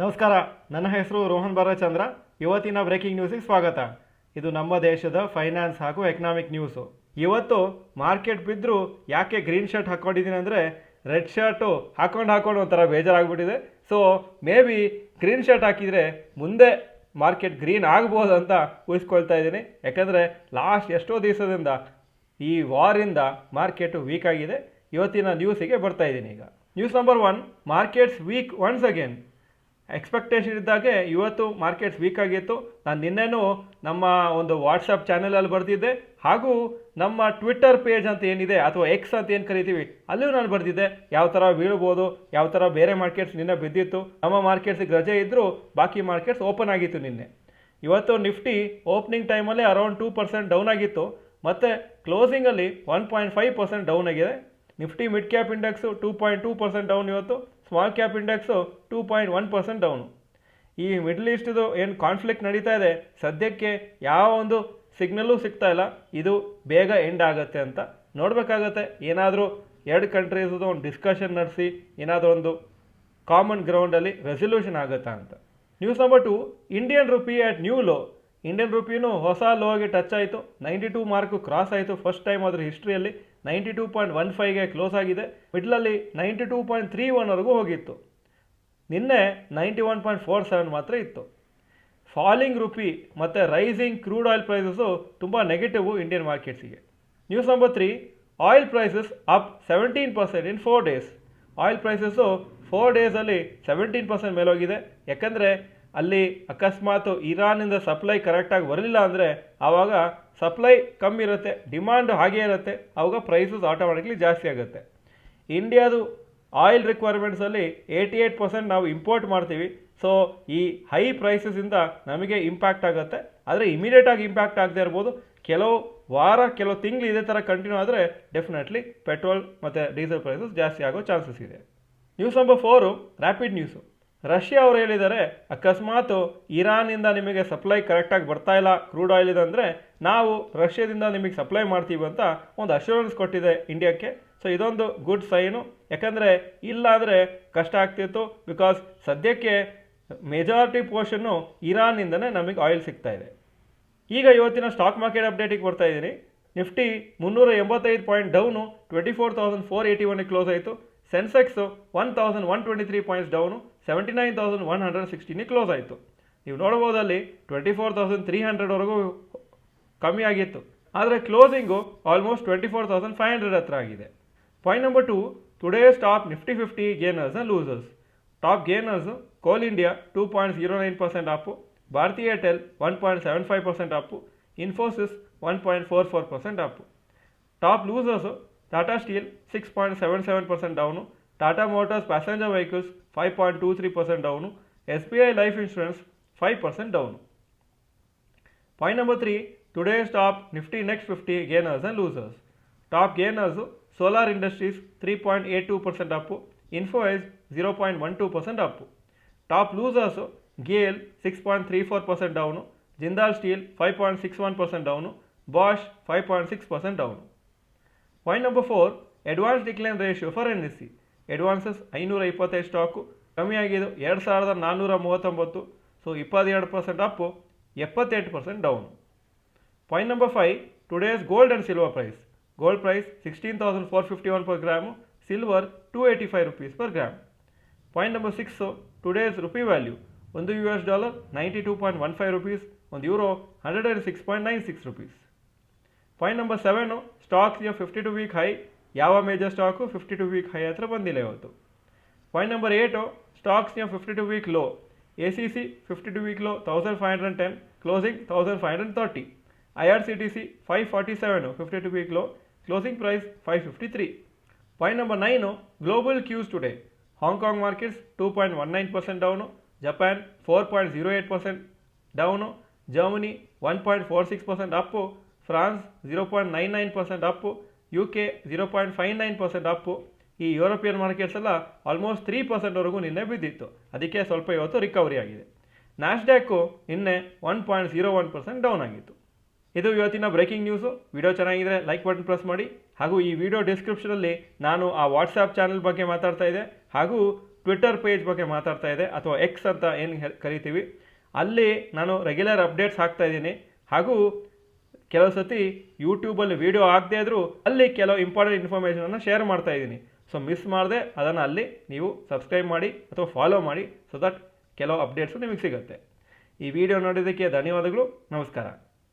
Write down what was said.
ನಮಸ್ಕಾರ, ನನ್ನ ಹೆಸರು ರೋಹನ್ ಬಾಲಚಂದ್ರ. ಇವತ್ತಿನ ಬ್ರೇಕಿಂಗ್ ನ್ಯೂಸಿಗೆ ಸ್ವಾಗತ. ಇದು ನಮ್ಮ ದೇಶದ ಫೈನಾನ್ಸ್ ಹಾಗೂ ಎಕನಾಮಿಕ್ ನ್ಯೂಸು. ಇವತ್ತು ಮಾರ್ಕೆಟ್ ಬಿದ್ದರೂ ಯಾಕೆ ಗ್ರೀನ್ ಶರ್ಟ್ ಹಾಕ್ಕೊಂಡಿದ್ದೀನಿ ಅಂದರೆ, ರೆಡ್ ಶರ್ಟು ಹಾಕೊಂಡು ಒಂಥರ ಬೇಜಾರಾಗ್ಬಿಟ್ಟಿದೆ. So maybe green shirt ಹಾಕಿದರೆ ಮುಂದೆ ಮಾರ್ಕೆಟ್ ಗ್ರೀನ್ ಆಗ್ಬೋದು ಅಂತ ಊಹಿಸ್ಕೊಳ್ತಾ ಇದ್ದೀನಿ. ಯಾಕಂದರೆ ಲಾಸ್ಟ್ ಎಷ್ಟೋ ದಿವಸದಿಂದ ಈ ವಾರಿಂದ ಮಾರ್ಕೆಟು ವೀಕ್ ಆಗಿದೆ. ಇವತ್ತಿನ ನ್ಯೂಸಿಗೆ ಬರ್ತಾ ಇದ್ದೀನಿ. ಈಗ news number 1, markets week once again. Expectation ಇದ್ದಾಗೆ ಇವತ್ತು ಮಾರ್ಕೆಟ್ಸ್ ವೀಕ್ ಆಗಿತ್ತು. ನಾನು ನಿನ್ನೆನೂ ನಮ್ಮ ಒಂದು ವಾಟ್ಸಪ್ ಚಾನಲಲ್ಲಿ ಬರ್ತಿದ್ದೆ, ಹಾಗೂ ನಮ್ಮ ಟ್ವಿಟ್ಟರ್ ಪೇಜ್ ಅಂತ ಏನಿದೆ ಅಥವಾ ಎಕ್ಸ್ ಅಂತ ಏನು ಕರಿತೀವಿ ಅಲ್ಲೂ ನಾನು ಬರ್ತಿದ್ದೆ ಯಾವ ಥರ ಬೀಳ್ಬೋದು, ಯಾವ ಥರ ಬೇರೆ ಮಾರ್ಕೆಟ್ಸ್ ನಿನ್ನೆ ಬಿದ್ದಿತ್ತು. ನಮ್ಮ ಮಾರ್ಕೆಟ್ಸಿಗೆ ರಜೆ ಇದ್ದರೂ ಬಾಕಿ ಮಾರ್ಕೆಟ್ಸ್ ಓಪನ್ ಆಗಿತ್ತು ನಿನ್ನೆ. ಇವತ್ತು ನಿಫ್ಟಿ ಓಪನಿಂಗ್ ಟೈಮಲ್ಲಿ ಅರೌಂಡ್ 2% ಡೌನ್ ಆಗಿತ್ತು, ಮತ್ತು ಕ್ಲೋಸಿಂಗಲ್ಲಿ 1.5% ಡೌನ್ ಆಗಿದೆ. Nifty mid cap index 2.2% down ಇವತ್ತು. Small cap index 2.1% down. ಈ ಮಿಡ್ಲ್ ಈಸ್ಟ್ದು ಏನು ಕಾನ್ಫ್ಲಿಕ್ಟ್ ನಡೀತಾ ಇದೆ, ಸದ್ಯಕ್ಕೆ ಯಾವ ಒಂದು ಸಿಗ್ನಲ್ಲೂ ಸಿಗ್ತಾ ಇಲ್ಲ ಇದು ಬೇಗ ಎಂಡ್ ಆಗುತ್ತೆ ಅಂತ. ನೋಡಬೇಕಾಗತ್ತೆ, ಏನಾದರೂ ಎರಡು ಕಂಟ್ರೀಸ್ದು ಒಂದು ಡಿಸ್ಕಷನ್ ನಡೆಸಿ ಏನಾದರೂ ಒಂದು ಕಾಮನ್ ಗ್ರೌಂಡಲ್ಲಿ ರೆಸಲ್ಯೂಷನ್ ಆಗುತ್ತಾ ಅಂತ. ನ್ಯೂಸ್ ನಂಬರ್ 2, ಇಂಡಿಯನ್ ರುಪಿ ಆಟ್ ನ್ಯೂ ಲೋ. ಇಂಡಿಯನ್ ರುಪಿನೂ ಹೊಸ ಲೋಗೆ ಟಚ್ ಆಯಿತು. 92 ಮಾರ್ಕು ಕ್ರಾಸ್ ಆಯಿತು. ಫಸ್ಟ್ ಟೈಮ್ ಅದರ ಹಿಸ್ಟ್ರಿಯಲ್ಲಿ 92.15ಗೆ ಕ್ಲೋಸ್ ಆಗಿದೆ. ಮಿಡ್ಲಲ್ಲಿ 92.31ವರೆಗೂ ಹೋಗಿತ್ತು. ನಿನ್ನೆ 91.47 ಮಾತ್ರ ಇತ್ತು. ಫಾಲಿಂಗ್ ರುಪಿ ಮತ್ತು ರೈಸಿಂಗ್ ಕ್ರೂಡ್ ಆಯಿಲ್ ಪ್ರೈಸಸ್ಸು ತುಂಬ ನೆಗೆಟಿವು ಇಂಡಿಯನ್ ಮಾರ್ಕೆಟ್ಸಿಗೆ. News number 3, oil prices up 17% in 4 days. Oil prices 4 ಡೇಸಲ್ಲಿ 17% ಮೇಲೋಗಿದೆ. ಯಾಕಂದರೆ ಅಲ್ಲಿ ಅಕಸ್ಮಾತ್ ಇರಾನಿಂದ ಸಪ್ಲೈ ಕರೆಕ್ಟಾಗಿ ಬರಲಿಲ್ಲ ಅಂದರೆ ಆವಾಗ ಸಪ್ಲೈ ಕಮ್ಮಿ ಇರುತ್ತೆ, ಡಿಮಾಂಡ್ ಹಾಗೇ ಇರುತ್ತೆ, ಆವಾಗ ಪ್ರೈಸಸ್ ಆಟೋಮೆಟಿಕ್ಲಿ ಜಾಸ್ತಿ ಆಗುತ್ತೆ. ಇಂಡಿಯಾದು ಆಯಿಲ್ ರಿಕ್ವೈರ್ಮೆಂಟ್ಸಲ್ಲಿ 88% ನಾವು ಇಂಪೋರ್ಟ್ ಮಾಡ್ತೀವಿ. ಸೊ ಈ ಹೈ ಪ್ರೈಸಸ್ಸಿಂದ ನಮಗೆ ಇಂಪ್ಯಾಕ್ಟ್ ಆಗುತ್ತೆ. ಆದರೆ ಇಮಿಡಿಯೇಟಾಗಿ ಇಂಪ್ಯಾಕ್ಟ್ ಆಗದೆ ಇರ್ಬೋದು, ಕೆಲವು ವಾರ ಕೆಲವು ತಿಂಗಳು ಇದೇ ಥರ ಕಂಟಿನ್ಯೂ ಆದರೆ ಡೆಫಿನೆಟ್ಲಿ ಪೆಟ್ರೋಲ್ ಮತ್ತು ಡೀಸೆಲ್ ಪ್ರೈಸಸ್ ಜಾಸ್ತಿ ಆಗೋ ಚಾನ್ಸಸ್ ಇದೆ. News number 4, rapid news. Russia ಅವರು ಹೇಳಿದ್ದಾರೆ, ಅಕಸ್ಮಾತ್ ಇರಾನಿಂದ ನಿಮಗೆ ಸಪ್ಲೈ ಕರೆಕ್ಟಾಗಿ ಬರ್ತಾ ಇಲ್ಲ ಕ್ರೂಡ್ ಆಯಿಲ್ ಇದೆ ಅಂದರೆ ನಾವು ರಷ್ಯಾದಿಂದ ನಿಮಗೆ ಸಪ್ಲೈ ಮಾಡ್ತೀವಿ ಅಂತ ಒಂದು ಅಶ್ಯೂರೆನ್ಸ್ ಕೊಟ್ಟಿದೆ ಇಂಡಿಯಾಕ್ಕೆ. ಸೊ ಇದೊಂದು ಗುಡ್ ಸೈನು. ಯಾಕಂದರೆ ಇಲ್ಲ ಅಂದರೆ ಕಷ್ಟ ಆಗ್ತಿತ್ತು. ಬಿಕಾಸ್ ಸದ್ಯಕ್ಕೆ ಮೆಜಾರಿಟಿ ಪೋರ್ಷನ್ನು ಇರಾನಿಂದನೇ ನಮಗೆ ಆಯಿಲ್ ಸಿಗ್ತಾ ಇದೆ. ಈಗ ಇವತ್ತಿನ ಸ್ಟಾಕ್ ಮಾರ್ಕೆಟ್ ಅಪ್ಡೇಟಿಗೆ ಬರ್ತಾ ಇದ್ದೀನಿ. ನಿಫ್ಟಿ 385 ಪಾಯಿಂಟ್ ಡೌನು, 24,481ಗೆ ಕ್ಲೋಸ್ ಆಯಿತು. ಸೆನ್ಸೆಕ್ಸು 1,123 ಪಾಯಿಂಟ್ಸ್ ಡೌನು, 79,116ಗೆ ಕ್ಲೋಸ್ ಆಯಿತು. ನೀವು ನೋಡ್ಬೋದಲ್ಲಿ 24,300ವರೆಗೂ ಕಮ್ಮಿ ಆಗಿತ್ತು, ಆದರೆ ಕ್ಲೋಸಿಂಗು ಆಲ್ಮೋಸ್ಟ್ 24,500 ಹತ್ರ ಆಗಿದೆ. Point number 2, today's top Nifty 50 gainers and losers. Top gainers Coal India 2.09% up, Bharti Airtel 1.75% up, Infosys 1.44% up. Top losers Tata Steel 6.77% down, Tata Motors passenger vehicles 5.23% down, SBI life insurance 5% down. Point number 3, today's top Nifty next 50 gainers and losers. Top gainers Solar Industries 3.82% up, ಇನ್ಫೋಎಸ್ 0.12% up. Top losers GAIL 6.34% down, Jindal steel 5.61% down, Bosch 5.6% down. Point number 4, advance decline ratio for NSE. Advances 525 stock ಕಮ್ಮಿ ಆಗಿದ್ದು 2,439. So 22% up, 78% down. Point number 5, today's gold and silver price. Gold price 16,451 per gram, silver 285 rupees per gram. Point number 6, today's rupee value. ಒಂದು $92 92.15 rupees, ಒಂದು euro 106.96 rupees. Point number 7, stocks 52 week high. ಯಾವ major stock 52 week high ಹತ್ರ ಬಂದಿಲ್ಲ ಇವತ್ತು. Point number 8, stocks 52 week low. ACC 52 week low 1,510, closing 1,530. IRCTC 547 52 week low, closing price 553. Point number 9, global cues today. Hong Kong markets 2.19% down, Japan 4.08% down, Germany 1.46% up, France 0.99% up, UK 0.59% up. ಈ European markets ಎಲ್ಲ almost 3%ವರೆಗೂ ನಿನ್ನೆ ಬಿದ್ದಿತ್ತು, ಅದಕ್ಕೆ ಸ್ವಲ್ಪ ಇವತ್ತು recovery ಆಗಿದೆ. ನ್ಯಾಸ್ಡ್ಯಾಕು ನಿನ್ನೆ 1.01% ಡೌನ್ ಆಗಿತ್ತು. ಇದು ಇವತ್ತಿನ ಬ್ರೇಕಿಂಗ್ ನ್ಯೂಸು. ವಿಡಿಯೋ ಚೆನ್ನಾಗಿದ್ರೆ ಲೈಕ್ ಬಟನ್ ಪ್ರೆಸ್ ಮಾಡಿ, ಹಾಗೂ ಈ ವಿಡಿಯೋ ಡಿಸ್ಕ್ರಿಪ್ಷನಲ್ಲಿ ನಾನು ಆ ವಾಟ್ಸಾಪ್ ಚಾನಲ್ ಬಗ್ಗೆ ಮಾತಾಡ್ತಾ ಇದ್ದೆ, ಹಾಗೂ ಟ್ವಿಟರ್ ಪೇಜ್ ಬಗ್ಗೆ ಮಾತಾಡ್ತಾ ಇದೆ, ಅಥವಾ ಎಕ್ಸ್ ಅಂತ ಏನು ಕರಿತೀವಿ, ಅಲ್ಲಿ ನಾನು ರೆಗ್ಯುಲರ್ ಅಪ್ಡೇಟ್ಸ್ ಹಾಕ್ತಾ ಇದ್ದೀನಿ. ಹಾಗೂ ಕೆಲವು ಸತಿ ಯೂಟ್ಯೂಬಲ್ಲಿ ವೀಡಿಯೋ ಆಗದೇ ಇದ್ದರೂ ಅಲ್ಲಿ ಕೆಲವು ಇಂಪಾರ್ಟೆಂಟ್ ಇನ್ಫಾರ್ಮೇಷನನ್ನು ಶೇರ್ ಮಾಡ್ತಾ ಇದ್ದೀನಿ. ಸೊ ಮಿಸ್ ಮಾಡದೆ ಅದನ್ನು ಅಲ್ಲಿ ನೀವು ಸಬ್ಸ್ಕ್ರೈಬ್ ಮಾಡಿ ಅಥವಾ ಫಾಲೋ ಮಾಡಿ, ಸೊ ದಟ್ ಕೆಲವು ಅಪ್ಡೇಟ್ಸು ನಿಮಗೆ ಸಿಗುತ್ತೆ. ಈ ವಿಡಿಯೋ ನೋಡಿದ್ದಕ್ಕೆ ಧನ್ಯವಾದಗಳು. ನಮಸ್ಕಾರ.